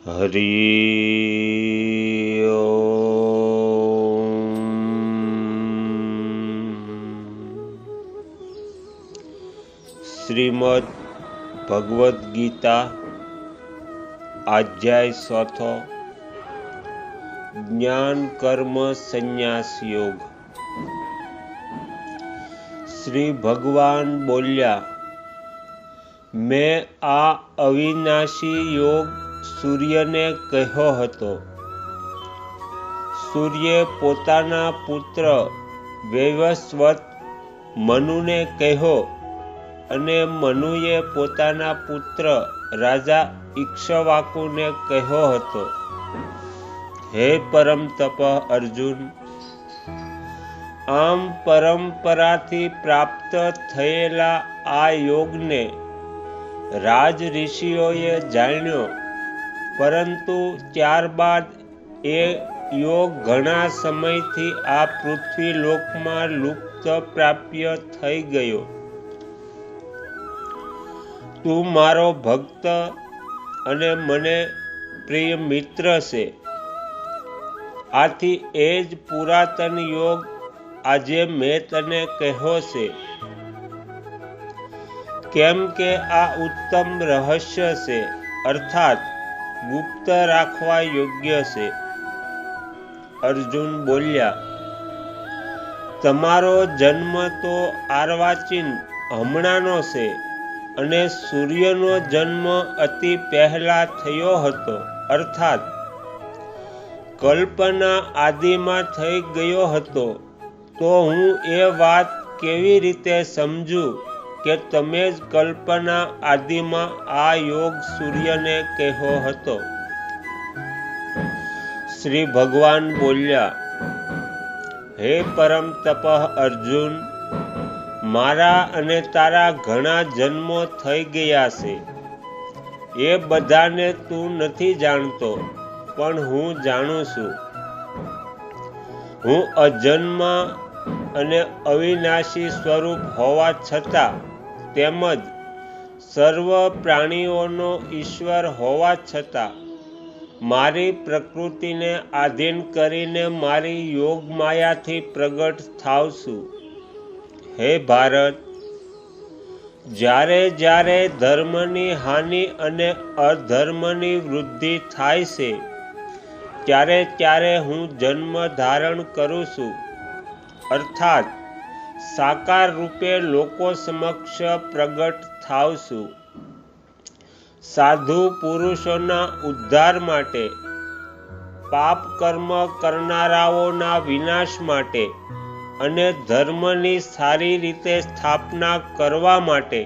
હરિ ઓમ। શ્રીમદ ભગવદ્ ગીતા અધ્યાય 4 જ્ઞાન કર્મ સંન્યાસ યોગ। શ્રી ભગવાન બોલ્યા, મેં આ અવિનાશી યોગ સૂર્યને કહ્યો હતો। સૂર્યે પોતાના પુત્ર વૈવસ્વત મનુને કહ્યો અને મનુએ પોતાના પુત્ર રાજા ઇક્ષ્વાકુને કહ્યો હતો। હે પરમ તપ અર્જુન, આમ પરંપરાથી પ્રાપ્ત થયેલા આ યોગને રાજ ઋષિઓએ જાણ્યો, પરંતુ ત્યારબાદ એ યોગ ઘણા સમયથી આ પૃથ્વી લોકમાં લુપ્ત પ્રાપ્ય થઈ ગયો। તું મારો ભક્ત અને મને પ્રિય મિત્ર છે, આથી એ જ પુરાતન યોગ આજે મેં તને કહ્યો છે, કેમ કે આ ઉત્તમ રહસ્ય છે, અર્થાત ગુપ્ત રાખવા યોગ્ય છે। અર્જુન બોલ્યા, તમારો જન્મ તો આર્વાચીન હમણાંનો છે અને સૂર્યનો જન્મ અતિ પહેલા થયો હતો, અર્થાત કલ્પના આદિમાં થઈ ગયો હતો। તો હું એ વાત કેવી રીતે સમજું કે તમે જ કલ્પના આદિમાં આ યોગ સૂર્યને કહ્યો હતો? શ્રી ભગવાન બોલ્યા, હે પરમ તપ અર્જુન, મારા અને તારા ઘણા જન્મો થઈ ગયા છે, એ બધાને તું નથી જાણતો, પણ હું જાણું છું। હું અજન્મ અને અવિનાશી સ્વરૂપ હોવા છતાં, તેમજ સર્વ પ્રાણીઓનો ઈશ્વર હોવા છતાં, મારી પ્રકૃતિને આધીન કરીને મારી યોગ માયાથી પ્રગટ થાવ છું। હે ભારત, જ્યારે જ્યારે ધર્મની હાનિ અને અધર્મની વૃદ્ધિ થાય છે, ત્યારે ત્યારે હું જન્મ ધારણ કરું છું, અર્થાત સાકાર રૂપે લોકો સમક્ષ પ્રગટ થાવ છું। સાધુ પુરુષોના ઉદ્ધાર માટે, પાપ કર્મ કરનારાઓના વિનાશ માટે અને ધર્મની સારી રીતે સ્થાપના કરવા માટે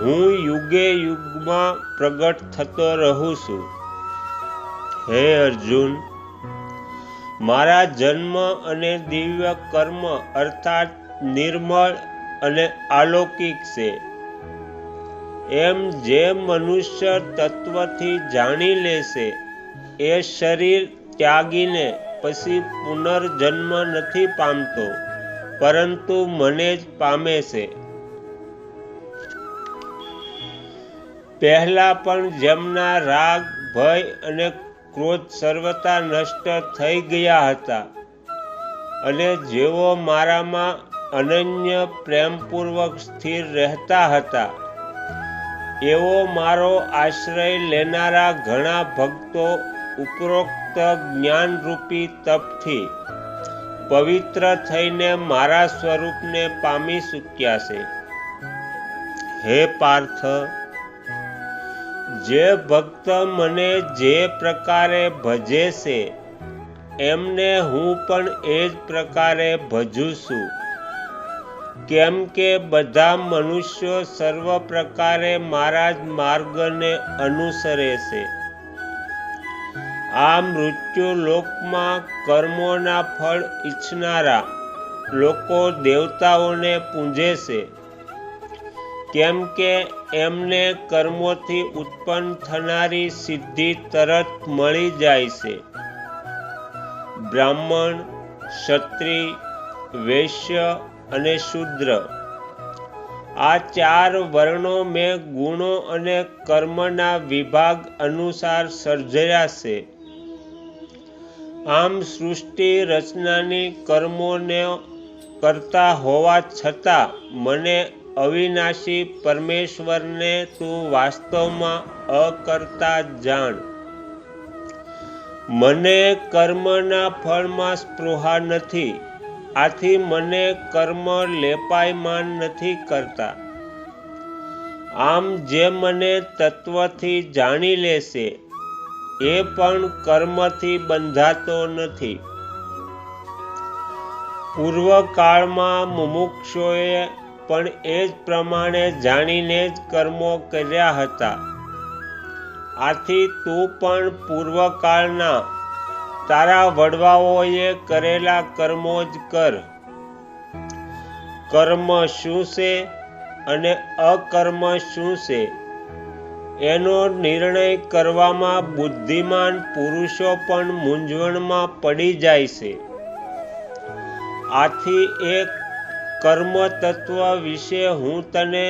હું યુગે યુગમાં પ્રગટ થતો રહું છું। હે અર્જુન, મારા જન્મ અને દિવ્ય કર્મ અર્થાત નિર્મળ અને અલૌકિક છે, એમ જે મનુષ્ય તત્વથી જાણી લેશે, એ શરીર ત્યાગીને પછી પુનર્જન્મ નથી પામતો, પરંતુ મને જ પામે છે। પહેલા પણ જેમના રાગ, ભય અને ક્રોધ સર્વથા નષ્ટ થઈ ગયા હતા અને જેઓ મારામાં અનન્ય પ્રેમપૂર્વક સ્થિર રહેતા હતા, એવો મારો આશ્રય લેનારા ઘણા ભક્તો ઉપરોક્ત જ્ઞાનરૂપી તપથી પવિત્ર થઈને મારા સ્વરૂપને પામી ચૂક્યા છે। હે પાર્થ, જે ભક્ત મને જે પ્રકારે ભજે છે, એમને હું પણ એ જ પ્રકારે ભજું છું, કેમ કે બધા મનુષ્યો સર્વ પ્રકારે મારા જ માર્ગને અનુસરે છે। આ મૃત્યુ લોકમાં કર્મોના ફળ ઈચ્છનારા લોકો દેવતાઓને પૂજે છે, કેમ કે એમને કર્મોથી ઉત્પન્ન થનારી સિદ્ધિ તરત મળી જાય છે। બ્રાહ્મણ, ક્ષત્રિય, વૈશ્ય અને શૂદ્ર આ 4 વર્ણો મેં ગુણો અને કર્મના વિભાગ અનુસાર સર્જ્યા છે. આમ સૃષ્ટિ રચનાની કર્મોને કરતા હોવા છતાં મને અવિનાશી પરમેશ્વરને તું વાસ્તવમાં અકર્તા જાણ. મને કર્મના ફળમાં સ્પૃહા નથી, આથી મને કર્મ લેપાયમાન નથી કરતા. આમ જે મને તત્વથી જાણી લેશે એ પણ કર્મથી બંધાતો નથી. પૂર્વકાળમાં મુમુક્ષુઓએ પણ એ જ પ્રમાણે જાણીને જ કર્મો કર્યા હતા. આથી તું પણ પૂર્વકાળના તારા વડવાઓએ કરેલા કર્મો જ કર. કર્મ શું છે અને અકર્મ શું છે એનો નિર્ણય કરવામાં બુદ્ધિમાન પુરુષો પણ મૂંઝવણમાં પડી જાય છે. આથી એ કર્મ તત્વ વિશે હું તને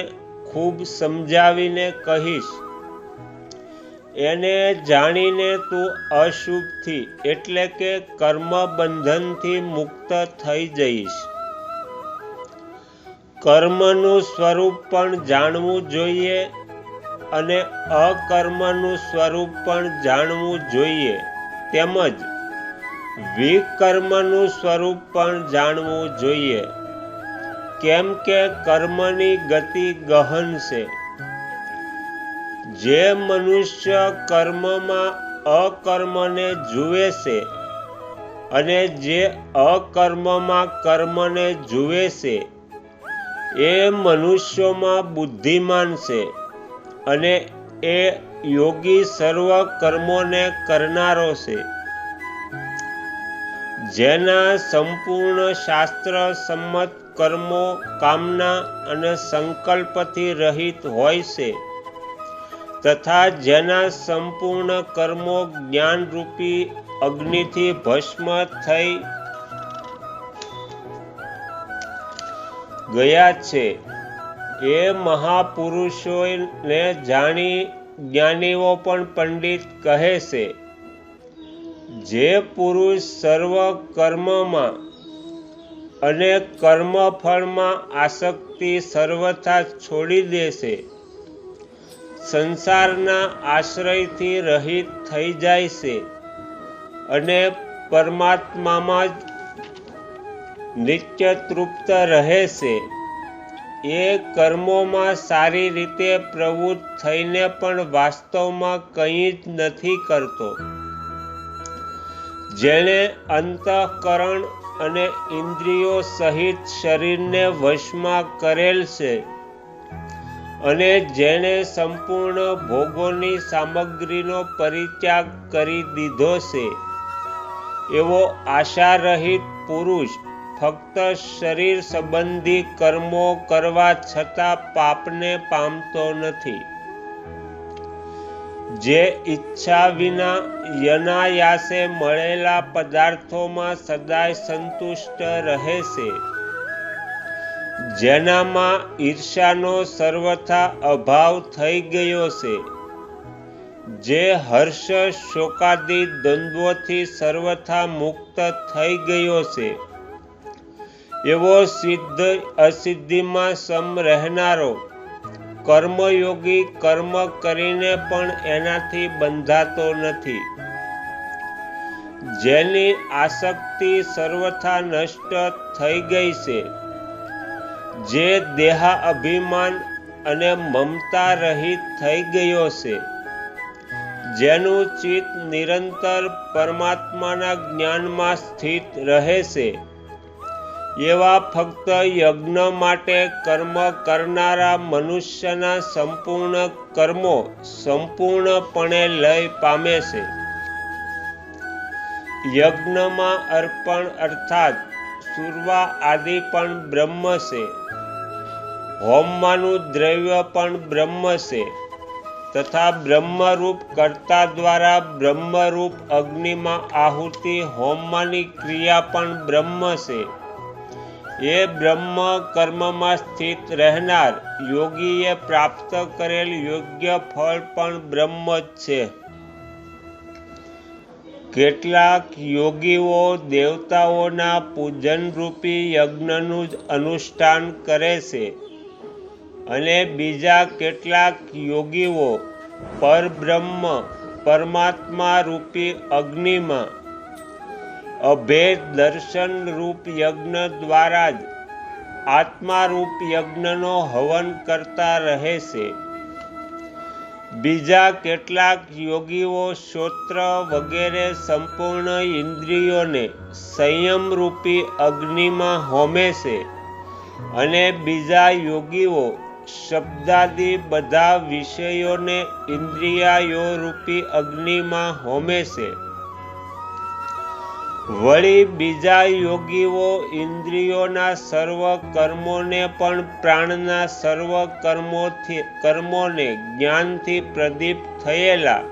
ખૂબ સમજાવીને કહીશ. એને જાણીને તું અશુભથી એટલે કે કર્મ બંધનથી મુક્ત થઈ જઈશ. કર્મનું સ્વરૂપ પણ જાણવું જોઈએ અને અકર્મનું સ્વરૂપ પણ જાણવું જોઈએ, તેમજ વિકર્મનું સ્વરૂપ પણ જાણવું જોઈએ. કેમ કે કર્મની ગતિ ગહન છે. જે મનુષ્ય કર્મમાં અકર્મને જુએ છે અને જે અકર્મમાં કર્મને જુએ છે એ મનુષ્યોમાં બુદ્ધિમાન છે અને એ યોગી સર્વ કર્મોને કરનારો છે. જેના સંપૂર્ણ શાસ્ત્ર સંમત કર્મો કામના અને સંકલ્પથી રહિત હોય છે તથા જેના સંપૂર્ણ કર્મો જ્ઞાનરૂપી અગ્નિથી ભસ્મ થઈ ગયા છે એ મહાપુરુષોને જાણી જ્ઞાનીઓ પણ પંડિત કહે છે. જે પુરુષ સર્વ કર્મમાં અને કર્મફળમાં આસક્તિ સર્વથા છોડી દેશે, સંસારના આશ્રયથી રહિત થઈ જાય છે અને પરમાત્મામાં જ નિત્ય તૃપ્ત રહે છે, એ કર્મોમાં સારી રીતે પ્રવૃત્ત થઈને પણ વાસ્તવમાં કંઈ જ નથી કરતો. જેણે અંતઃકરણ અને ઇન્દ્રિયો સહિત શરીરને વશમાં કરેલ છે અને જેણે સંપૂર્ણ ભોગોની સામગ્રીનો પરિત્યાગ કરી દીધો છે, એવો આશારહિત પુરુષ ફક્ત શરીર સંબંધી કર્મો કરવા છતાં પાપને પામતો નથી. જે ઈચ્છા વિના યનાયાસે મળેલા પદાર્થોમાં સદાય સંતુષ્ટ રહે છે, જેનામાં ઈર્ષાનો સર્વથા અભાવ થઈ ગયો છે, જે હર્ષ શોકાદિ દ્વંદ્વોથી સર્વથા મુક્ત થઈ ગયો છે, એવો સિદ્ધ અસિદ્ધિમાં સમ રહેનારો કર્મયોગી કર્મ કરીને પણ એનાથી બંધાતો નથી. જેની આસક્તિ સર્વથા નષ્ટ થઈ ગઈ છે, જે દેહા અભિમાન અને મમતા રહિત થઈ ગયો છે, જેનું ચિત્ત નિરંતર પરમાત્માના જ્ઞાનમાં સ્થિત રહે છે, એવા ફક્ત યજ્ઞ માટે કર્મ કરનારા મનુષ્યના સંપૂર્ણ કર્મો સંપૂર્ણપણે લય પામે છે. યજ્ઞમાં અર્પણ અર્થાત સુરવા આદિ પણ બ્રહ્મ છે. હોમમાંનું દ્રવ્ય પણ બ્રહ્મ છે તથા બ્રહ્મરૂપ કર્તા દ્વારા બ્રહ્મરૂપ અગ્નિમાં આહુતિ હોમમાંની ક્રિયા પણ બ્રહ્મ છે. એ બ્રહ્મ કર્મમાં સ્થિત રહેનાર યોગીએ પ્રાપ્ત કરેલ યોગ્ય ફળ પણ બ્રહ્મ જ છે. કેટલાક યોગીઓ દેવતાઓના પૂજનરૂપી યજ્ઞનું જ અનુષ્ઠાન કરે છે અને બીજા કેટલાક યોગીઓ પરબ્રહ્મ પરમાત્મા રૂપી અગ્નિમાં અભેદ દર્શન રૂપ યજ્ઞ દ્વારા જ આત્મારૂપ યજ્ઞનો હવન કરતા રહે છે. બીજા કેટલાક યોગીઓ શ્રોત્ર વગેરે સંપૂર્ણ ઇન્દ્રિયોને સંયમરૂપી અગ્નિમાં હોમે છે અને બીજા યોગીઓ શબ્દાદી બધા વિષયોને ઇન્દ્રિયાયોરૂપી અગ્નિમાં હોમે છે. વળી બીજા યોગીઓ ઇન્દ્રિયોના સર્વ કર્મોને પણ પ્રાણના સર્વ કર્મોને જ્ઞાનથી પ્રદીપ્ત થયેલા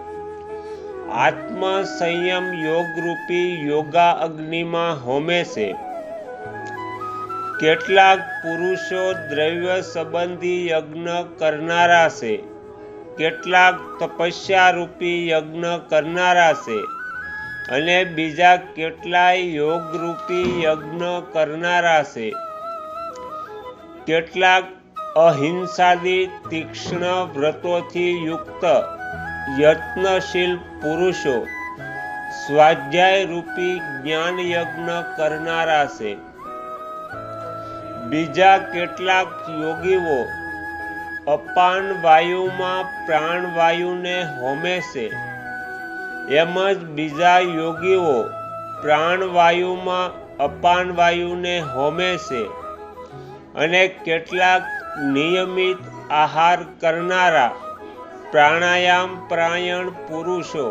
આત્મ સંયમ યોગરૂપી યોગા અગ્નિમાં હોમે છે. કેટલાક પુરુષો દ્રવ્ય સંબંધી યજ્ઞ કરનારા છે, કેટલાક તપસ્યારૂપી યજ્ઞ કરનારા છે અને બીજા કેટલાય યોગરૂપી યજ્ઞ કરનારા છે. કેટલાક અહિંસાદી તીક્ષ્ણ વ્રતોથી યુક્ત યત્નશીલ પુરુષો સ્વાધ્યાયરૂપી જ્ઞાન યજ્ઞ કરનારા છે. બીજા કેટલાક યોગીઓ અપાન વાયુમાં પ્રાણવાયુને હોમે છે. એમ જ બીજા યોગીઓ પ્રાણવાયુમાં અપાન વાયુને હોમે છે અને કેટલાક નિયમિત આહાર કરનારા પ્રાણાયામ પ્રાયણ પુરુષો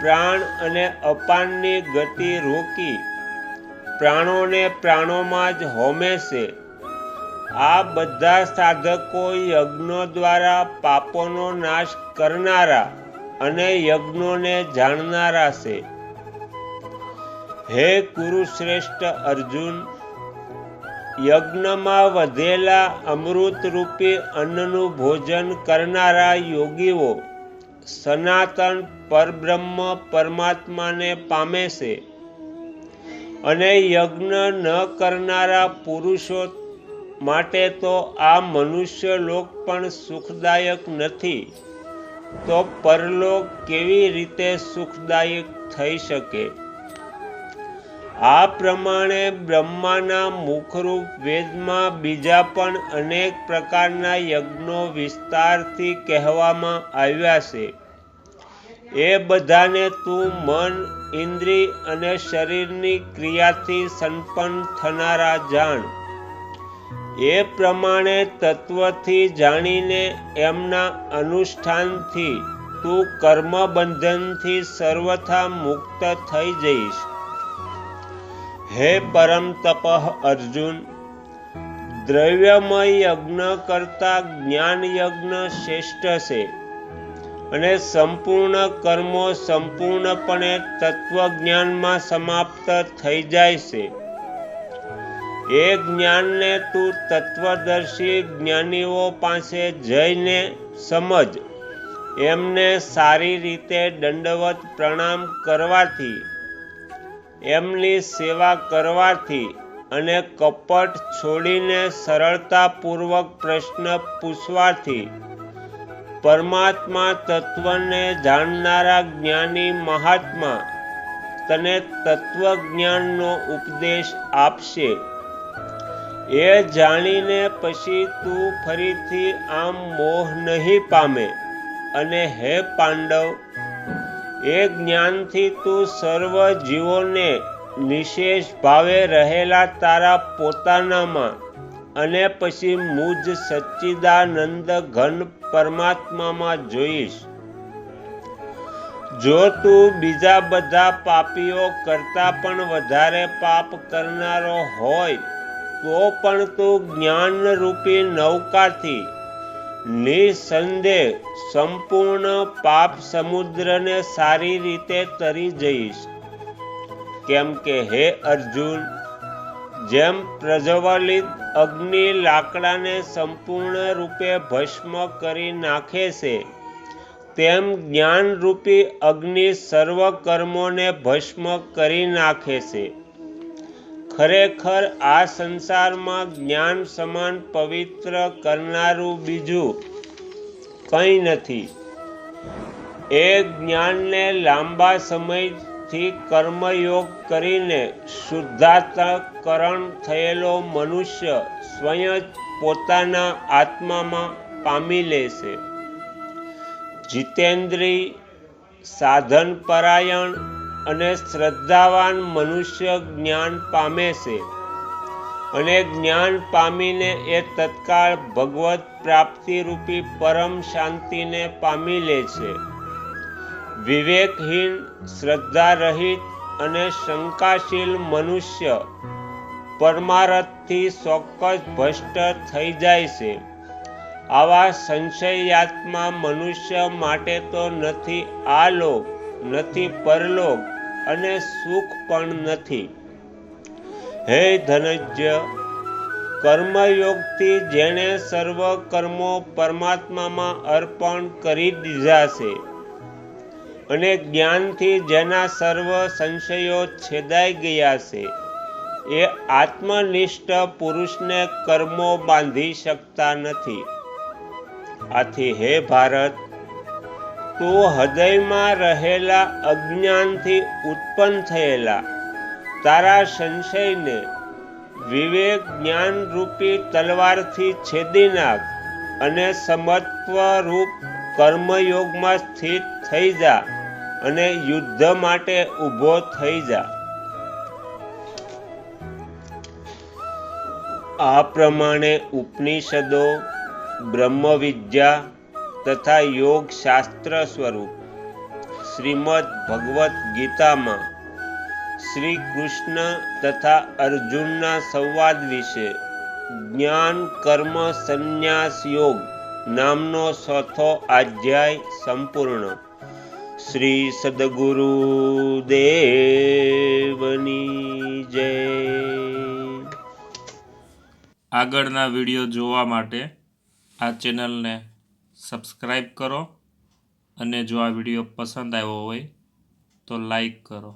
પ્રાણ અને અપાનની ગતિ રોકી પ્રાણોને પ્રાણોમાં જ હોમે છે. આ બધા સાધકો યજ્ઞો દ્વારા પાપોનો નાશ કરનારા અને યજ્ઞોને જાણનારા છે. હે કુરુશ્રેષ્ઠ અર્જુન, યજ્ઞમાં વધેલા અમૃતરૂપી અન્નનું ભોજન કરનારા યોગીઓ સનાતન પરબ્રહ્મ પરમાત્માને પામે છે અને યજ્ઞ ન કરનારા પુરુષો માટે તો આ મનુષ્ય લોક પણ સુખદાયક નથી, તો પરલોક કેવી રીતે સુખદાયક થઈ શકે? આ પ્રમાણે બ્રહ્માના મુખરૂપ વેદમાં બીજા પણ અનેક પ્રકારના યજ્ઞો વિસ્તારથી કહેવામાં આવ્યા છે. એ બધાને તું મન, ઇન્દ્રિય અને શરીરની ક્રિયાથી સંપન્ન થનારા જાણ. એ પ્રમાણે તત્વથી જાણીને એમના અનુષ્ઠાનથી તું કર્મબંધનથી સર્વથા મુક્ત થઈ જઈશ. હે પરમ તપઃ અર્જુન, દ્રવ્યમય યજ્ઞ કરતા જ્ઞાન યજ્ઞ શ્રેષ્ઠ છે અને સંપૂર્ણ કર્મો સંપૂર્ણપણે તત્વજ્ઞાનમાં સમાપ્ત થઈ જાય છે. એ જ્ઞાનને તું તત્વદર્શી જ્ઞાનીઓ પાસે જઈને સમજ. એમને સારી રીતે દંડવત પ્રણામ કરવાથી, એમની સેવા કરવાથી અને કપટ છોડીને સરળતાપૂર્વક પ્રશ્ન પૂછવાથી પરમાત્મા તત્વને જાણનારા જ્ઞાની મહાત્મા તને તત્વજ્ઞાનનો ઉપદેશ આપશે. એ જાણીને પછી તું ફરીથી આમ મોહ નહીં પામે. અને હે પાંડવ, એ જ્ઞાનથી તું સર્વ જીવોને નિશેષ ભાવે રહેલા તારા પોતાનામાં અને પછી મુજ સચ્ચિદાનંદ ઘન પરમાત્મામાં જોઈશ. જો તું બીજા બધા પાપીઓ કરતાં પણ વધારે પાપ કરનારો હોય તો પણ તું જ્ઞાનરૂપી નૌકાથી નિસંદેહ સંપૂર્ણ પાપ સમુદ્રને સારી રીતે તરી જઈશ. કેમ કે હે અર્જુન, જેમ પ્રજ્વલિત અગ્નિ લાકડાને સંપૂર્ણ રૂપે ભસ્મ કરી નાખે છે, તેમ જ્ઞાનરૂપી અગ્નિ સર્વ કર્મોને ભસ્મ કરી નાખે છે. ખરેખર આ સંસારમાં જ્ઞાન સમાન પવિત્ર કરનારું બીજું કંઈ નથી. એ જ્ઞાનને લાંબા સમયથી કર્મયોગ કરીને શુદ્ધાંતકરણ થયેલો મનુષ્ય સ્વયં જ પોતાના આત્મામાં પામી લે છે. જીતેન્દ્રિય, સાધનપરાયણ અને શ્રદ્ધાવાન મનુષ્ય જ્ઞાન પામે છે અને જ્ઞાન પામીને એ તત્કાળ ભગવત પ્રાપ્તિરૂપી પરમ શાંતિને પામી લે છે. વિવેકહીન, શ્રદ્ધારહિત અને શંકાશીલ મનુષ્ય પરમારથથી ચોક્કસ ભ્રષ્ટ થઈ જાય છે. આવા સંશયાત્મા મનુષ્ય માટે તો નથી આ લોક, નથી પરલોક અને સુખ પણ નથી. હે ધનંજય, કર્મયોગથી જેણે સર્વ કર્મો પરમાત્મામાં અર્પણ કરી દીધા છે અને જ્ઞાનથી જેના સર્વ સંશયો છેદાઈ ગયા છે, એ આત્મનિષ્ઠ પુરુષને કર્મો બાંધી શકતા નથી. આથી હે ભારત, તું હૃદયમાં રહેલા અજ્ઞાનથી ઉત્પન્ન થયેલા તારા સંશયને વિવેક જ્ઞાન રૂપી તલવારથી છેદી નાખ અને સમત્વ રૂપ કર્મયોગમાં સ્થિત થઈ જા અને યુદ્ધ માટે ઊભો થઈ જા. આ પ્રમાણે ઉપનિષદો, બ્રહ્મવિદ્યા તથા યોગ શાસ્ત્ર સ્વરૂપ શ્રીમદ ભગવદ્ ગીતામાં શ્રી કૃષ્ણ તથા અર્જુનના સંવાદ વિશે જ્ઞાન કર્મ સંન્યાસ યોગ નામનો 4થો અધ્યાય સંપૂર્ણ. શ્રી સદગુરુદેવની જય. આગળના વિડીયો જોવા માટે આ ચેનલને સબસ્ક્રાઈબ કરો અને જો આ વિડીયો પસંદ આવ્યો હોય તો લાઈક કરો.